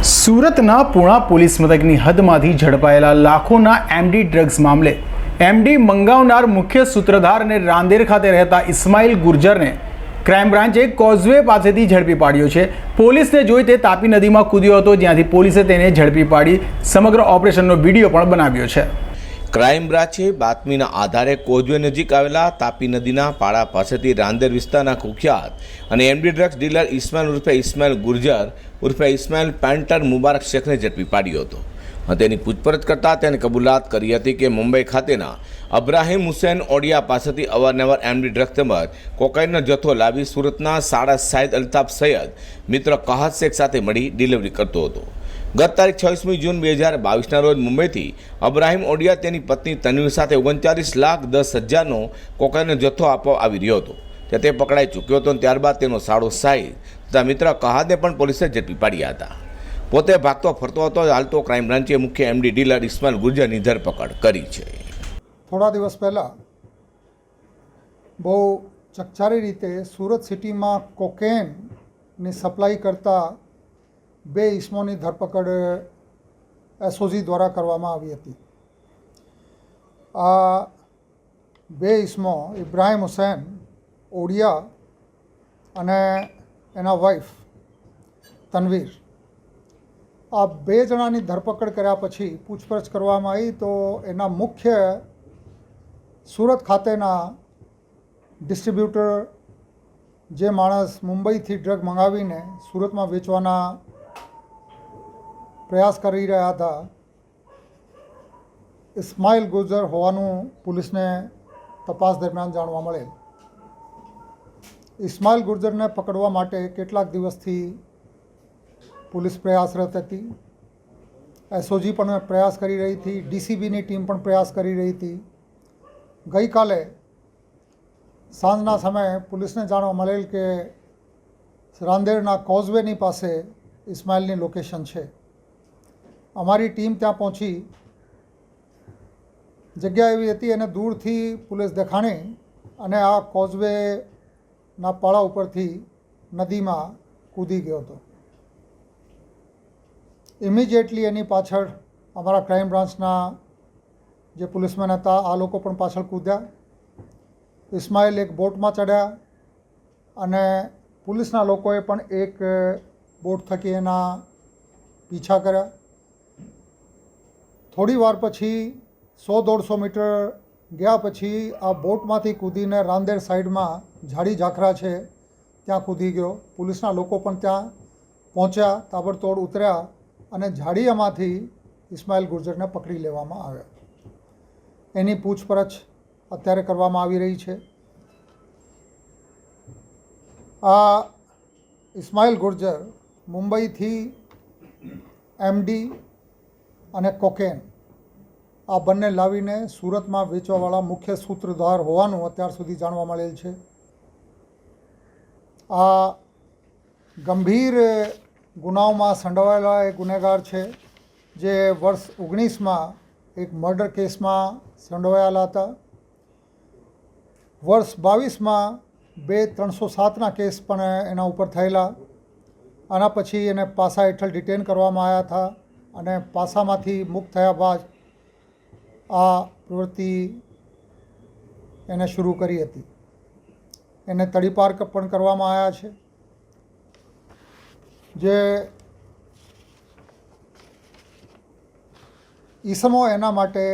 સુરતના પૂણા પોલીસ મથકની હદમાંથી ઝડપાયેલા લાખોના MD drugs મામલે એમડી મંગાવનાર મુખ્ય સૂત્રધાર અને રાંદેર ખાતે રહેતા ઇસ્માઇલ ગુર્જરને ક્રાઇમ બ્રાન્ચે કોઝવે પાસેથી ઝડપી પાડ્યો છે। પોલીસને જોઈ તે તાપી નદીમાં કૂદ્યો હતો, જ્યાંથી પોલીસે તેને ઝડપી પાડી સમગ્ર ઓપરેશનનો વિડીયો પણ બનાવ્યો છે। ક્રાઇમ બ્રાન્ચે બાતમીના આધારે કોઝવે નજીક આવેલા તાપી નદીના પાડા પાસેથી રાંદેર વિસ્તારના કુખ્યાત અને MD drugs dealer Ismail Gurjar ઉર્ફે ઇસ્માઇલ પેન્ટર મુબારક શેખને ઝડપી પાડ્યો હતો। તેની પૂછપરછ કરતાં તેને કબૂલાત કરી હતી કે મુંબઈ ખાતેના અબ્રાહિમ હુસૈન ઓડિયા પાસેથી અવારનવાર એમડી ડ્રગ્સ તેમજ કોકાઈનનો જથ્થો લાવી સુરતના સાડા સાહિદ અલ્તાફ સૈયદ મિત્ર કહાત શેખ સાથે મળી ડિલિવરી કરતો હતો। ગત તારીખ 26મી જૂન 2022ના રોજ મુંબઈથી અબ્રાહિમ ઓડિયા તેની પત્ની તન્વીર સાથે 39,10,000નો કોકાઈનનો જથ્થો આપવા આવી રહ્યો હતો, તે પકડાઈ ચૂક્યો હતો। ત્યારબાદ તેનો સાડો સાહિદ તથા મિત્ર કહાદને પણ પોલીસે ઝડપી પાડ્યા હતા। પોતે ભાગતો ફરતો હતો। હાલ તો ક્રાઇમ બ્રાન્ચે મુખ્ય એમડી ડીલર ઇસ્માઇલ ગુર્જરની ધરપકડ કરી છે। થોડા દિવસ પહેલાં બહુ ચકચારી રીતે સુરત સિટીમાં કોકેનની સપ્લાય કરતા બે ઇસમોની ધરપકડ એસઓજી દ્વારા કરવામાં આવી હતી। આ બે ઇસમો ઇબ્રાહિમ હુસૈન ઓડિયા અને એના વાઈફ તનવીર, આ બે જણાની ધરપકડ કર્યા પછી પૂછપરછ કરવામાં આવી તો એના મુખ્ય સુરત ખાતેના ડિસ્ટ્રીબ્યુટર જે માણસ મુંબઈથી ડ્રગ મંગાવીને સુરતમાં વેચવાના પ્રયાસ કરી રહ્યા હતા, ઇસ્માઇલ ગુર્જર હોવાનું પોલીસને તપાસ દરમિયાન જાણવા મળેલ। ઇસ્માઇલ ગુર્જરને પકડવા માટે કેટલાક દિવસથી પોલીસ પ્રયાસરત હતી। એસઓજી પણ પ્રયાસ કરી રહી હતી, ડીસીબીની ટીમ પણ પ્રયાસ કરી રહી હતી। ગઈકાલે સાંજના સમયે પોલીસને જાણવા મળેલ કે રાંદેરના કોઝવેની પાસે ઇસ્માઇલની લોકેશન છે। અમારી ટીમ ત્યાં પહોંચી, જગ્યા એવી હતી અને દૂરથી પોલીસ દેખાણી અને આ કોઝવેના પાળા ઉપરથી નદીમાં કૂદી ગયો હતો। ઇમિડિયેટલી એની પાછળ અમારા ક્રાઇમ બ્રાન્ચના જે પોલીસમેન હતા આ લોકો પણ પાછળ કૂદ્યા। ઇસ્માઇલ એક બોટમાં ચડ્યા અને પોલીસના લોકોએ પણ એક બોટ થકી એના પીછા કર્યા। થોડી વાર પછી 100-150 મીટર ગયા પછી આ બોટમાંથી કૂદીને રાંદેર સાઈડમાં ઝાડી ઝાખરા છે ત્યાં કૂદી ગયો। પોલીસના લોકો પણ ત્યાં પહોંચ્યા, તાબડતોડ ઉતર્યા અને ઝાડિયામાંથી ઇસ્માઇલ ગુર્જરને પકડી લેવામાં આવ્યા। એની પૂછપરછ અત્યારે કરવામાં આવી રહી છે। આ ઇસ્માઇલ ગુર્જર મુંબઈથી એમડી અને કોકેન આ બંને લાવીને સુરતમાં વેચવાવાળા મુખ્ય સૂત્રધાર હોવાનું અત્યાર સુધી જાણવા મળેલ છે। આ ગંભીર ગુનાઓમાં સંડોવાયેલા એક ગુનેગાર છે, જે વર્ષ 19માં એક મર્ડર કેસમાં સંડોવાયેલા હતા। વર્ષ 22માં 2-307ના કેસ પણ એના ઉપર થયેલા। આના પછી એને પાસા હેઠળ ડિટેન કરવામાં આવ્યા હતા અને પાસામાંથી મુક્ત થયા બાદ આ પ્રવૃત્તિ એને શરૂ કરી હતી। એને તડીપાર પણ કરવામાં આવ્યા છે। જે ઈસમો એના માટે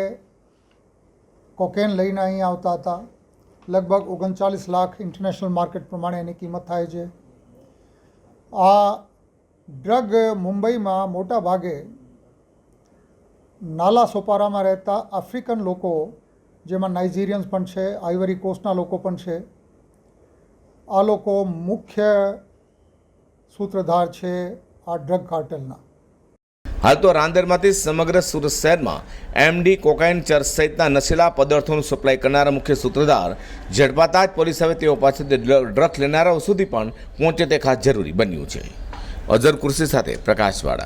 કોકેન લઈને અહીં આવતા હતા। લગભગ 39 લાખ ઇન્ટરનેશનલ માર્કેટ પ્રમાણે એની કિંમત થાય છે। આ ડ્રગ મુંબઈમાં મોટા ભાગે નાલા સોપારામાં રહેતા આફ્રિકન લોકો, જેમાં નાઇજીરિયન્સ પણ છે, આઇવરી કોસ્ટના લોકો પણ છે, આ લોકો મુખ્ય સૂત્રધાર છે આ ડ્રગ કાર્ટેલના। હાલ તો રાંદેરમાંથી સમગ્ર સુરત શહેરમાં એમડી, કોકાઈન, ચરસ સહિતના નશીલા પદાર્થોનું સપ્લાય કરનારા મુખ્ય સૂત્રધાર ઝડપાતા જ પોલીસ હવે તેઓ પાસેથી ડ્રગ્સ લેનારાઓ સુધી પણ પહોંચે તે ખાસ જરૂરી બન્યું છે। અઝર કુર્સી સાથે પ્રકાશવાળા।